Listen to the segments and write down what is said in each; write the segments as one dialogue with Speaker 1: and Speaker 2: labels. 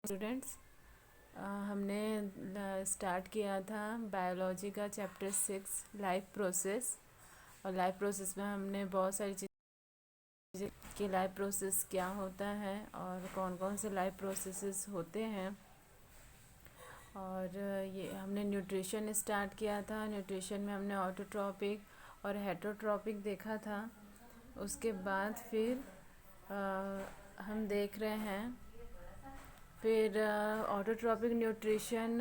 Speaker 1: Students, हमने start किया था बायोलॉजी का चैप्टर 6 लाइफ प्रोसेस। और लाइफ प्रोसेस में हमने बहुत सारी चीज़ें कि लाइफ प्रोसेस क्या होता है और कौन कौन से लाइफ प्रोसेसेस होते हैं। और ये हमने न्यूट्रिशन स्टार्ट किया था। न्यूट्रिशन में हमने ऑटोट्रॉपिक और हेटरोट्रॉपिक देखा था। उसके बाद फिर हम देख रहे हैं फिर ऑटोट्रॉपिक न्यूट्रिशन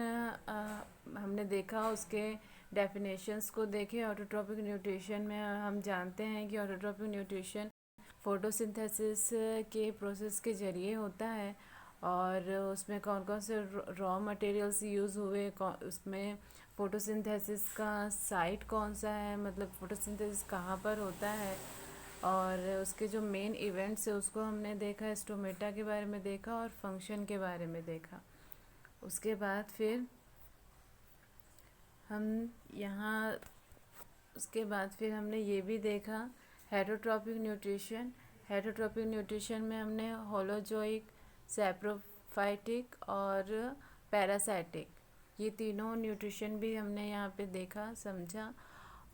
Speaker 1: हमने देखा, उसके डेफिनेशंस को देखे। ऑटोट्रॉपिक न्यूट्रिशन में हम जानते हैं कि ऑटोट्रॉपिक न्यूट्रिशन फोटोसिंथेसिस के प्रोसेस के ज़रिए होता है। और उसमें कौन कौन से रॉ मटेरियल्स यूज़ हुए, उसमें फ़ोटोसिंथेसिस का साइट कौन सा है, मतलब फ़ोटोसिंथेसिस कहाँ पर होता है। और उसके जो मेन इवेंट्स है उसको हमने देखा, स्टोमेटा के बारे में देखा और फंक्शन के बारे में देखा। उसके बाद फिर हम यहाँ उसके बाद फिर हमने ये भी देखा हेटरोट्रॉपिक न्यूट्रिशन। हेटरोट्रॉपिक न्यूट्रिशन में हमने होलोजोइक, सैप्रोफाइटिक और पैरासाइटिक, ये तीनों न्यूट्रिशन भी हमने यहाँ पे देखा, समझा।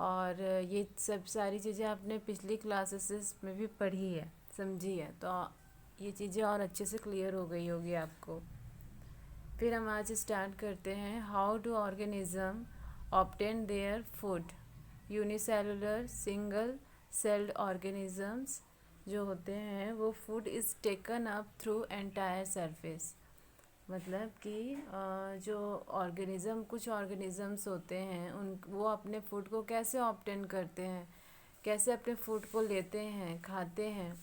Speaker 1: और ये सब सारी चीज़ें आपने पिछली क्लासेस में भी पढ़ी है, समझी है, तो ये चीज़ें और अच्छे से क्लियर हो गई होगी आपको। फिर हम आज स्टार्ट करते हैं how do organism obtain their food. Unicellular single celled organisms जो होते हैं वो food is taken up through entire surface. मतलब कि जो ऑर्गेनिज़म, कुछ ऑर्गेनिज़म्स होते हैं उन वो अपने फूड को कैसे ऑब्टेन करते हैं, कैसे अपने फूड को लेते हैं, खाते हैं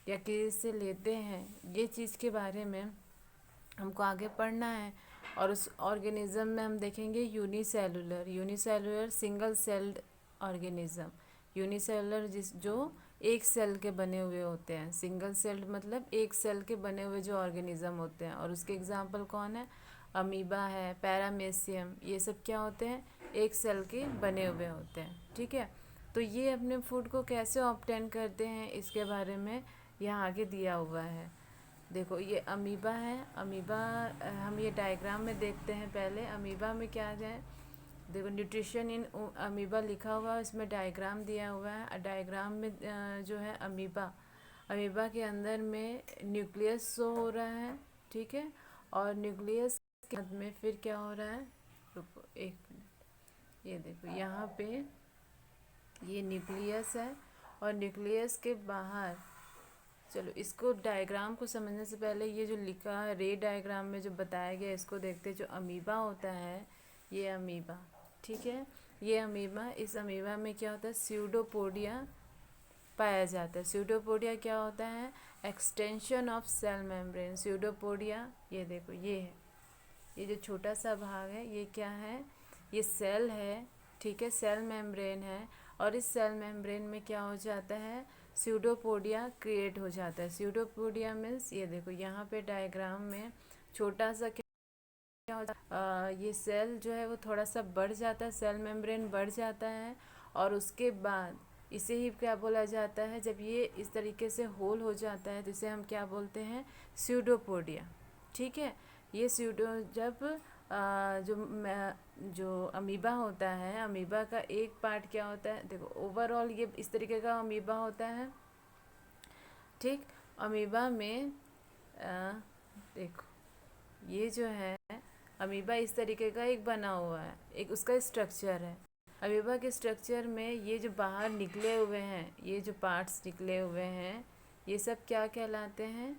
Speaker 1: या किसी से लेते हैं, ये चीज़ के बारे में हमको आगे पढ़ना है। और उस ऑर्गेनिज़म में हम देखेंगे unicellular single celled organism. Unicellular जो एक सेल के बने हुए होते हैं, सिंगल सेल्ड मतलब एक सेल के बने हुए जो ऑर्गेनिज़म होते हैं। और उसके एग्जांपल कौन है, अमीबा है, पैरामेसियम, ये सब क्या होते हैं, एक सेल के बने हुए होते हैं। ठीक है, तो ये अपने फूड को कैसे ऑब्टेन करते हैं इसके बारे में यहाँ आगे दिया हुआ है। देखो ये अमीबा है। अमीबा हम ये डायग्राम में देखते हैं। पहले अमीबा में क्या है, देखो न्यूट्रिशन इन अमीबा लिखा हुआ है, इसमें डायग्राम दिया हुआ है। डायग्राम में जो है अमीबा के अंदर में न्यूक्लियस शो हो रहा है। ठीक है, और न्यूक्लियस के अंदर में फिर क्या हो रहा है, रुको एक मिनट, ये देखो यहाँ पे ये न्यूक्लियस है और न्यूक्लियस के बाहर, चलो इसको डायग्राम को समझने से पहले ये जो लिखा है रे डायग्राम में जो बताया गया इसको देखते हैं। जो अमीबा होता है, ये अमीबा, ठीक है, ये अमीबा, इस अमीबा में क्या होता है, स्यूडोपोडिया पाया जाता है। स्यूडोपोडिया क्या होता है, extension of cell membrane. Pseudopodia ये देखो ये है, ये जो छोटा सा भाग है ये क्या है, ये सेल है। ठीक है, सेल मेम्ब्रेन है। और इस सेल मेम्ब्रेन में क्या हो जाता है, स्यूडोपोडिया क्रिएट हो जाता है। स्यूडोपोडिया मीन्स ये देखो यहाँ पे डायग्राम में छोटा सा क्या होता है, ये सेल जो है वो थोड़ा सा बढ़ जाता है, सेल मेम्ब्रेन बढ़ जाता है। और उसके बाद इसे ही क्या बोला जाता है, जब ये इस तरीके से होल हो जाता है तो इसे हम क्या बोलते हैं, स्यूडोपोडिया। ठीक है, ये स्यूडो जब जो अमीबा होता है, अमीबा का एक पार्ट क्या होता है, देखो ओवरऑल ये इस तरीके का अमीबा होता है। ठीक, अमीबा में देखो ये जो है अमीबा इस तरीके का एक बना हुआ है, एक उसका स्ट्रक्चर है। अमीबा के स्ट्रक्चर में ये जो बाहर निकले हुए हैं, ये जो पार्ट्स निकले हुए हैं, ये सब क्या कहलाते हैं,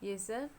Speaker 1: ये सब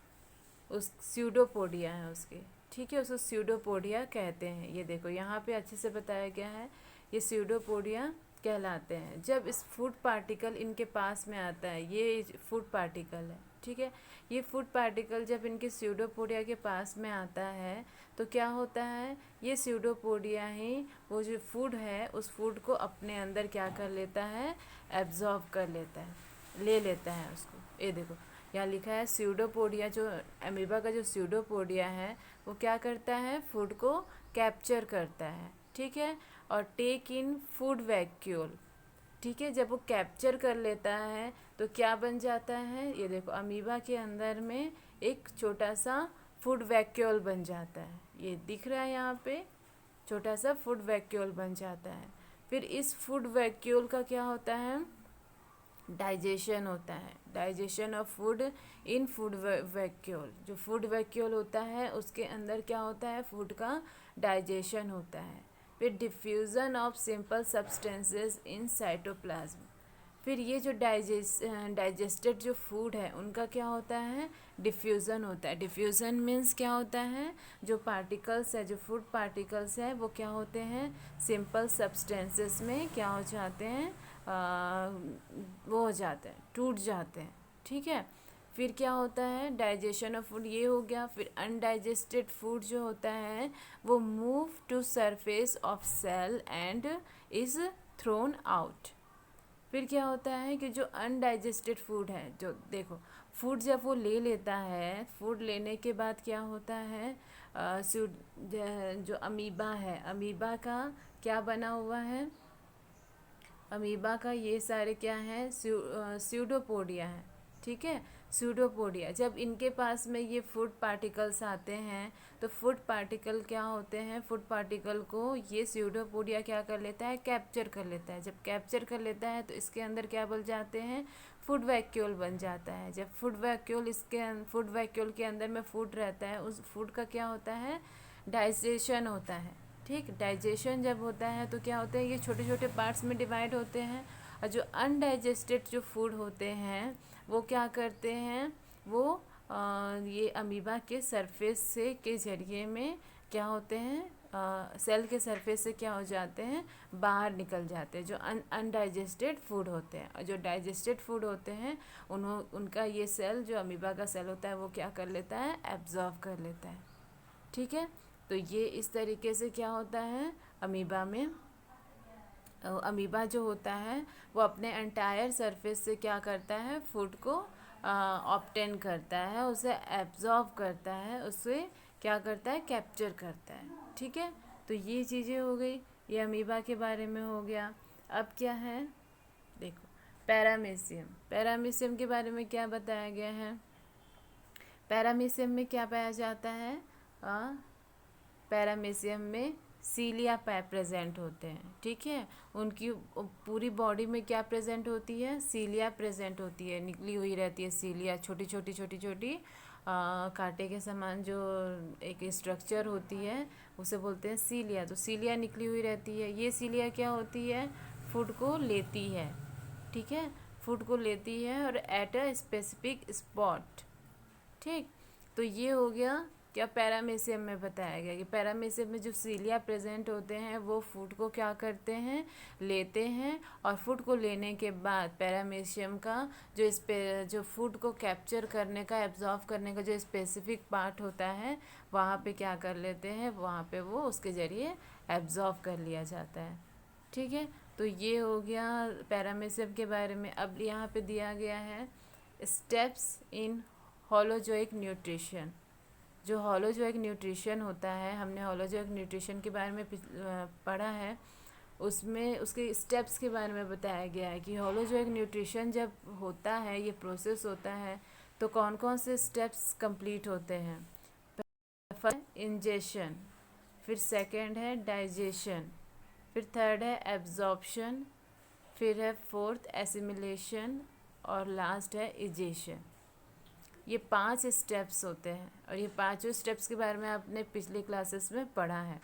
Speaker 1: उस स्यूडोपोडिया है उसके। ठीक है, उसको स्यूडोपोडिया कहते हैं। ये देखो यहाँ पे अच्छे से बताया गया है, ये स्यूडोपोडिया कहलाते हैं। जब इस फूड पार्टिकल इनके पास में आता है, ये फूड पार्टिकल है। ठीक है, ये फूड पार्टिकल जब इनके स्यूडोपोडिया के पास में आता है तो क्या होता है, ये स्यूडोपोडिया ही वो जो फूड है उस फूड को अपने अंदर क्या कर लेता है, एब्जॉर्ब कर लेता है, ले लेता है उसको। ये देखो यहाँ लिखा है स्यूडोपोडिया, जो अमीबा का जो स्यूडोपोडिया है वो क्या करता है, फूड को कैप्चर करता है। ठीक है, और टेक इन फूड वैक्यूल। ठीक है, जब वो कैप्चर कर लेता है तो क्या बन जाता है, ये देखो अमीबा के अंदर में एक छोटा सा फूड वैक्यूल बन जाता है। ये दिख रहा है यहाँ पे, छोटा सा फूड वैक्यूल बन जाता है। फिर इस फूड वैक्यूल का क्या होता है, डाइजेशन होता है। Digestion of food in food vacuole, जो फूड वैक्यूल होता है उसके अंदर क्या होता है, फूड का डाइजेशन होता है। फिर diffusion of simple substances in cytoplasm. फिर ये जो डाइजेस्टेड जो फूड है उनका क्या होता है, डिफ्यूज़न होता है। डिफ्यूज़न मीन्स क्या होता है, जो पार्टिकल्स है, जो फूड पार्टिकल्स है वो क्या होते हैं, सिंपल सब्सटेंसेस में क्या हो जाते हैं, वो हो जाते हैं, टूट जाते हैं। ठीक है। फिर क्या होता है, डाइजेशन ऑफ फूड ये हो गया। फिर अनडाइजेस्टेड फूड जो होता है वो move to surface of cell and is thrown out. फिर क्या होता है कि जो अनडाइजेस्टेड फूड है, जो देखो फूड जब वो ले लेता है, फूड लेने के बाद क्या होता है, जो अमीबा है, अमीबा का क्या बना हुआ है, अमीबा का ये सारे क्या है, स्यूडोपोडिया है। ठीक है, स्यूडोपोडिया। जब इनके पास में ये फूड पार्टिकल्स आते हैं तो फूड पार्टिकल क्या होते हैं, फूड पार्टिकल को ये स्यूडोपोडिया क्या कर लेता है, कैप्चर कर लेता है। जब कैप्चर कर लेता है तो इसके अंदर क्या बन जाते हैं, फूड वैक्यूल बन जाता है। जब फूड वैक्यूल के अंदर में फूड रहता है, उस फूड का क्या होता है, डाइजेशन होता है। ठीक, डाइजेशन जब होता है तो क्या होता है, ये छोटे छोटे पार्ट्स में डिवाइड होते हैं। और जो अनडाइजेस्टेड जो फूड होते हैं वो क्या करते हैं, वो ये अमीबा के सरफेस से के ज़रिए में क्या होते हैं, सेल के सरफेस से क्या हो जाते हैं, बाहर निकल जाते हैं, जो अनडाइजेस्टेड फूड होते हैं। और जो डाइजेस्टेड फूड होते हैं उनका ये सेल, जो अमीबा का सेल होता है वो क्या कर लेता है, एब्जॉर्व कर लेता है। ठीक है, तो ये इस तरीके से क्या होता है, अमीबा में अमीबा जो होता है वो अपने एंटायर सरफेस से क्या करता है, फूड को ऑब्टेन करता है, उसे एब्जॉर्व करता है, उसे क्या करता है, कैप्चर करता है। ठीक है, तो ये चीज़ें हो गई, ये अमीबा के बारे में हो गया। अब क्या है, देखो पैरामीशियम। पैरामीशियम के बारे में क्या बताया गया है, पैरामीशियम में क्या पाया जाता है, पैरामीशियम में सीलिया प्रेजेंट होते हैं। ठीक है, उनकी पूरी बॉडी में क्या प्रेजेंट होती है, सीलिया प्रेजेंट होती है, निकली हुई रहती है सीलिया, छोटी छोटी छोटी छोटी कांटे के समान जो एक स्ट्रक्चर होती है उसे बोलते हैं सीलिया। तो सीलिया निकली हुई रहती है। ये सीलिया क्या होती है, फूड को लेती है। ठीक है, फूड को लेती है और एट अ स्पेसिफिक स्पॉट। ठीक, तो ये हो गया क्या, पैरामीशियम में बताया गया कि पैरामीशियम में जो सीलिया प्रेजेंट होते हैं वो फूड को क्या करते हैं, लेते हैं। और फूड को लेने के बाद पैरामीशियम का जो फूड को कैप्चर करने का, एब्जॉर्व करने का जो स्पेसिफिक पार्ट होता है वहाँ पे क्या कर लेते हैं, वहाँ पे वो उसके ज़रिए एब्जॉर्व कर लिया जाता है। ठीक है, तो ये हो गया पैरामीशियम के बारे में। अब यहाँ पे दिया गया है स्टेप्स इन होलोजोइक न्यूट्रिशन। जो होलोजोइक न्यूट्रिशन होता है, हमने होलोजोइक न्यूट्रिशन के बारे में पढ़ा है, उसमें उसके स्टेप्स के बारे में बताया गया है कि होलोजोइक न्यूट्रिशन जब होता है, ये प्रोसेस होता है तो कौन कौन से स्टेप्स कंप्लीट होते हैं। फर्स्ट इंजेशन, फिर सेकंड है डाइजेशन, फिर थर्ड है एब्जॉर्प्शन, फिर है फोर्थ एसिमिलेशन और लास्ट है इजेशन। ये 5 स्टेप्स होते हैं और ये पांचों स्टेप्स के बारे में आपने पिछली क्लासेस में पढ़ा है।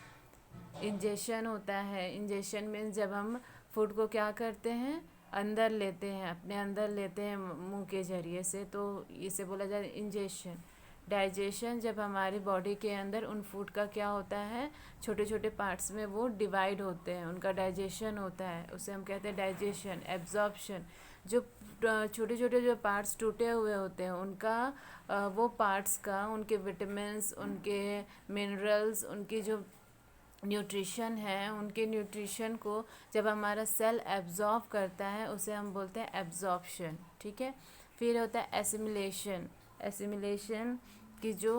Speaker 1: इंजेशन होता है, इंजेशन मीन्स जब हम फूड को क्या करते हैं, अंदर लेते हैं, अपने अंदर लेते हैं मुंह के ज़रिए से, तो इसे बोला जाता है इंजेशन। डाइजेशन, जब हमारी बॉडी के अंदर उन फूड का क्या होता है, छोटे छोटे पार्ट्स में वो डिवाइड होते हैं, उनका डाइजेशन होता है, उसे हम कहते हैं डाइजेशन। एब्जॉर्प्शन, जो छोटे छोटे जो पार्ट्स टूटे हुए होते हैं उनका वो पार्ट्स का, उनके विटामिन्स, उनके मिनरल्स, उनकी जो न्यूट्रिशन है, उनके न्यूट्रिशन को जब हमारा सेल एब्जॉर्व करता है उसे हम बोलते हैं एब्जॉर्प्शन। ठीक है, फिर होता है एसिमिलेशन। एसिमिलेशन की जो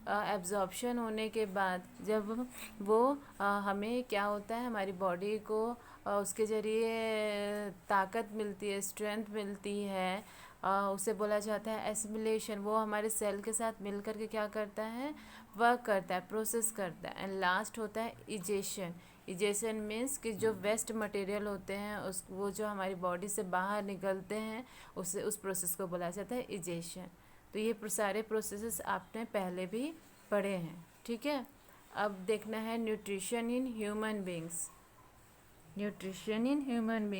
Speaker 1: एब्जॉर्प्शन होने के बाद जब वो हमें क्या होता है, हमारी बॉडी को उसके ज़रिए ताकत मिलती है, स्ट्रेंथ मिलती है, उसे बोला जाता है एसिमिलेशन, वो हमारे सेल के साथ मिल करके क्या करता है, वर्क करता है, प्रोसेस करता है। एंड लास्ट होता है इजेशन। इजेशन मीन्स कि जो वेस्ट मटेरियल होते हैं उस वो जो हमारी बॉडी से बाहर निकलते हैं उस प्रोसेस को बोला जाता है इजेशन। तो ये सारे प्रोसेसेस आपने पहले भी पढ़े हैं, ठीक है। अब देखना है nutrition in human beings. Nutrition in human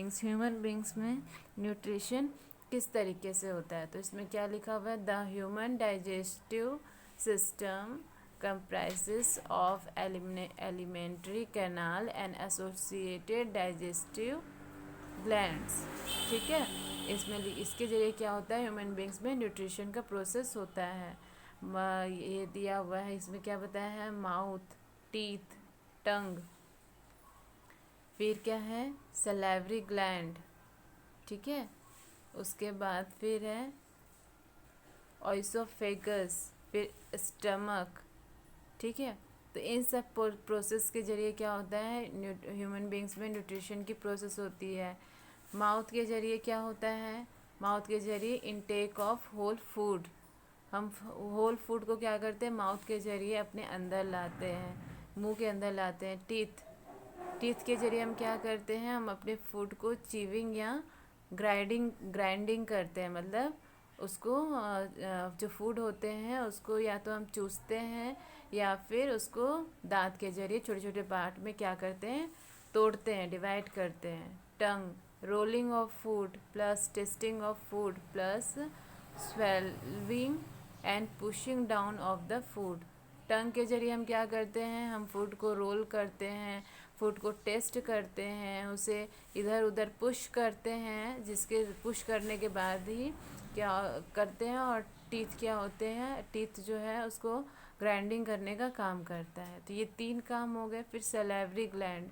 Speaker 1: beings में न्यूट्रिशन किस तरीके से होता है, तो इसमें क्या लिखा हुआ है, the human digestive system comprises of alimentary canal and associated digestive glands, ठीक है। इसमें इसके जरिए क्या होता है, ह्यूमन बींग्स में न्यूट्रिशन का प्रोसेस होता है। ये दिया हुआ है, इसमें क्या बताया है, माउथ, टीथ, टंग, फिर क्या है सलाइवरी ग्लैंड, ठीक है। उसके बाद फिर है ऑइसोफेगस, फिर स्टमक, ठीक है। तो इन सब प्रोसेस के जरिए क्या होता है, ह्यूमन बींग्स में न्यूट्रिशन की प्रोसेस होती है। माउथ के जरिए क्या होता है, माउथ के जरिए इनटेक ऑफ होल फूड, हम होल फूड को क्या करते हैं, माउथ के जरिए अपने अंदर लाते हैं, मुंह के अंदर लाते हैं। टीथ के जरिए हम क्या करते हैं, हम अपने फूड को चीविंग या ग्राइंडिंग करते हैं, मतलब उसको जो फूड होते हैं उसको या तो हम चूसते हैं या फिर उसको दांत के जरिए छोटे छोटे पार्ट में क्या करते हैं, तोड़ते हैं, डिवाइड करते हैं। Tongue, rolling of food plus tasting of food plus swallowing and pushing down of the food. Tongue के जरिए हम क्या करते हैं, हम फूड को रोल करते हैं, फूड को टेस्ट करते हैं, उसे इधर उधर पुश करते हैं, जिसके पुश करने के बाद ही क्या करते हैं। और टीथ क्या होते हैं, टीथ जो है उसको ग्राइंडिंग करने का काम करता है। तो ये 3 काम हो गए। फिर सलाइवरी ग्लैंड,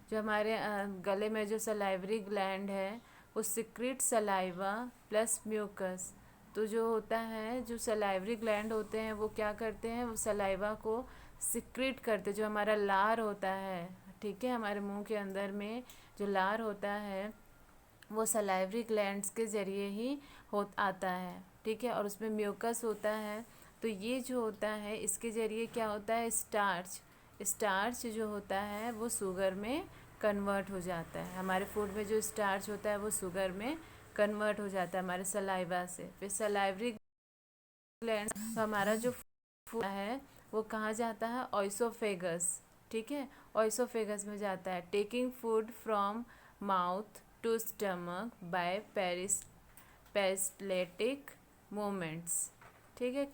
Speaker 1: जो हमारे गले में जो सलाइवरी ग्लैंड है वो सिक्रीट सलाइवा प्लस म्यूकस। तो जो होता है, जो सलाइवरी ग्लैंड होते हैं वो क्या करते हैं, वो सलाइवा को सिक्रीट करते, जो हमारा लार होता है, ठीक है, हमारे मुंह के अंदर में जो लार होता है वो सलाइवरी ग्लैंड्स के ज़रिए ही आता है, ठीक है। और उसमें म्यूकस होता है। तो ये जो होता है इसके ज़रिए क्या होता है, स्टार्च जो होता है वो शुगर में कन्वर्ट हो जाता है। हमारे फूड में जो स्टार्च होता है वो शुगर में कन्वर्ट हो जाता है हमारे सलाइवा से। फिर सलाइवरी ग्लैंड, तो हमारा जो फूड है वो कहाँ जाता है, ऑइसोफेगस, ठीक है, ऑइसोफेगस में जाता है। Taking food from mouth to stomach by peristaltic movements, ठीक है।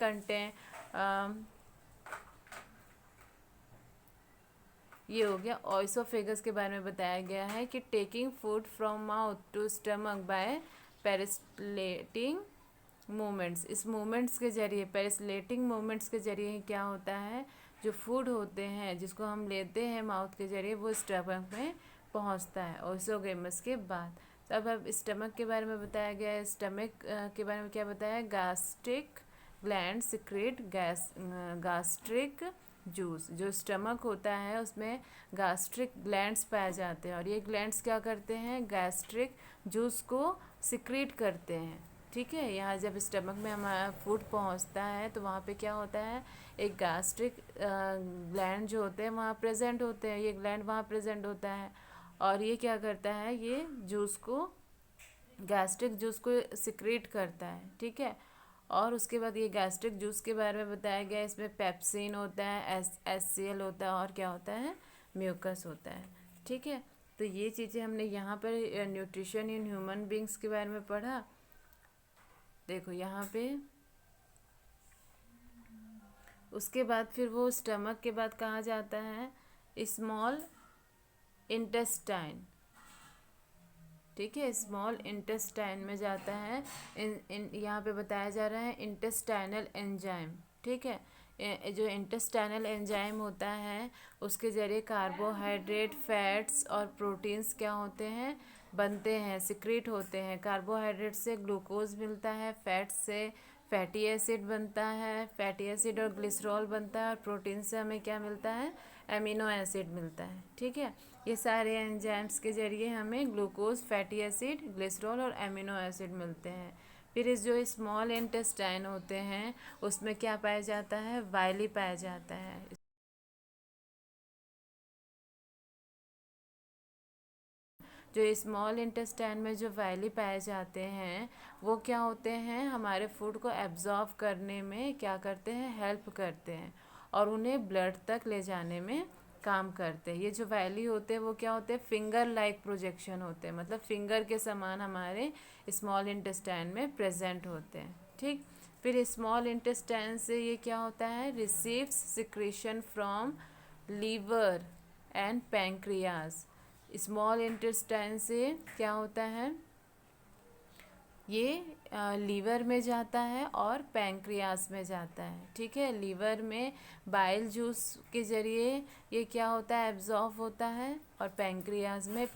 Speaker 1: ये हो गया ऑइसोफेगस के बारे में बताया गया है कि taking food from mouth to stomach by peristaltic movements. इस मूवमेंट्स के जरिए, पेरिस्टलेटिंग मूवमेंट्स के जरिए क्या होता है, जो फूड होते हैं जिसको हम लेते हैं माउथ के जरिए वो स्टमक में पहुंचता है ऑइसोगेमस के बाद। तो अब स्टमक के बारे में बताया गया है। स्टमक के बारे में क्या बताया है, gastric gland secrete gastric juice. जो स्टमक होता है उसमें गैस्ट्रिक ग्लैंड्स पाए जाते हैं और ये ग्लैंड्स क्या करते हैं, गैस्ट्रिक जूस को सिक्रीट करते हैं, ठीक है। यहाँ जब स्टमक में हमारा फूड पहुँचता है तो वहाँ पे क्या होता है, एक गैस्ट्रिक ग्लैंड जो होते हैं वहाँ प्रेजेंट होते हैं, ये ग्लैंड वहाँ प्रेजेंट होता है और ये क्या करता है, ये जूस को, गैस्ट्रिक जूस को सिक्रीट करता है, ठीक है। और उसके बाद ये गैस्ट्रिक जूस के बारे में बताया गया, इसमें पेप्सिन होता है, HCl होता है और क्या होता है, म्यूकस होता है, ठीक है। तो ये चीज़ें हमने यहाँ पर न्यूट्रिशन इन ह्यूमन बींग्स के बारे में पढ़ा। देखो यहाँ पे उसके बाद फिर वो स्टमक के बाद कहाँ जाता है, स्मॉल इंटेस्टाइन, ठीक है, स्मॉल इंटेस्टाइन में जाता है। यहाँ पे बताया जा रहा है इंटेस्टाइनल एंजाइम, ठीक है। जो इंटेस्टाइनल एंजाइम होता है उसके ज़रिए कार्बोहाइड्रेट, फैट्स और प्रोटीन्स क्या होते हैं, बनते हैं, सिक्रीट होते हैं। कार्बोहाइड्रेट से ग्लूकोज मिलता है, फैट्स से फैटी एसिड बनता है, फैटी एसिड और ग्लिसरॉल बनता है और प्रोटीन से हमें क्या मिलता है, एमिनो एसिड मिलता है, ठीक है। ये सारे एंजाइम्स के ज़रिए हमें ग्लूकोज, फैटी एसिड, ग्लिसरॉल और एमिनो एसिड मिलते हैं। फिर इस जो स्मॉल इंटेस्टाइन होते हैं उसमें क्या पाया जाता है, वायली पाया जाता है। जो स्मॉल इंटेस्टाइन में जो वायली पाए जाते हैं वो क्या होते हैं, हमारे फूड को एब्जॉर्व करने में क्या करते हैं, हेल्प करते हैं और उन्हें ब्लड तक ले जाने में काम करते हैं। ये जो वैली होते हैं वो क्या होते हैं, फिंगर लाइक प्रोजेक्शन होते हैं, मतलब फिंगर के समान हमारे स्मॉल इंटेस्टाइन में प्रेजेंट होते हैं। ठीक, फिर स्मॉल इंटेस्टाइन से ये क्या होता है, receives secretion from liver and pancreas. Small intestine से क्या होता है, ये लीवर में जाता है और पैंक्रियास में जाता है। ठीक है, लीवर में बाइल जूस के ज़रिए ये क्या होता है, एब्जॉर्व होता है, और पैंक्रियास में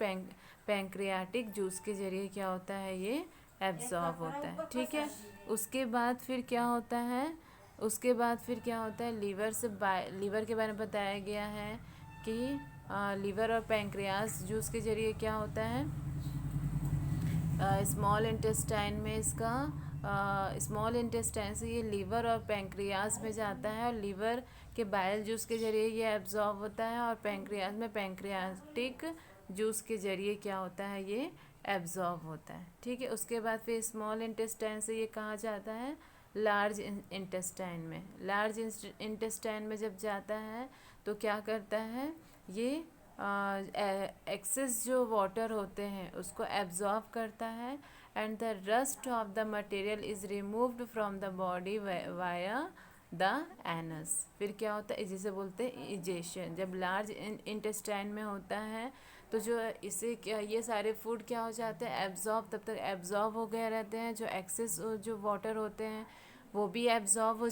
Speaker 1: पैंक्रियाटिक जूस के ज़रिए क्या होता है, ये एब्जॉर्व होता है। ठीक है, उसके बाद फिर क्या होता है, उसके बाद फिर क्या होता है, लीवर के बारे में बताया गया है कि लीवर और पैंक्रियास जूस के ज़रिए क्या होता है, स्मॉल इंटेस्टाइन में इसका स्मॉल इंटेस्टाइन से ये लीवर और पैंक्रियाज में जाता है और लीवर के बाइल जूस के ज़रिए ये एब्जॉर्ब होता है और पैंक्रियाज में पैंक्रियाटिक जूस के ज़रिए क्या होता है, ये एब्जॉर्ब होता है। ठीक है, उसके बाद फिर स्मॉल इंटेस्टाइन से ये कहाँ जाता है, लार्ज इंटेस्टाइन में। लार्ज इंटेस्टाइन में जब जाता है तो क्या करता है, ये एक्सेस जो वाटर होते हैं उसको एब्जॉर्ब करता है and the rust of the material is removed from the body via the anus. फिर क्या होता है, जिसे बोलते हैं इजेशन। जब लार्ज इंटेस्टाइन में होता है तो जो इसे क्या, ये सारे फूड क्या हो जाते हैं, एब्जॉर्ब, तब तक एब्जॉर्ब हो गए रहते हैं, जो एक्सेस जो वाटर होते हैं वो भी एब्जॉर्ब हो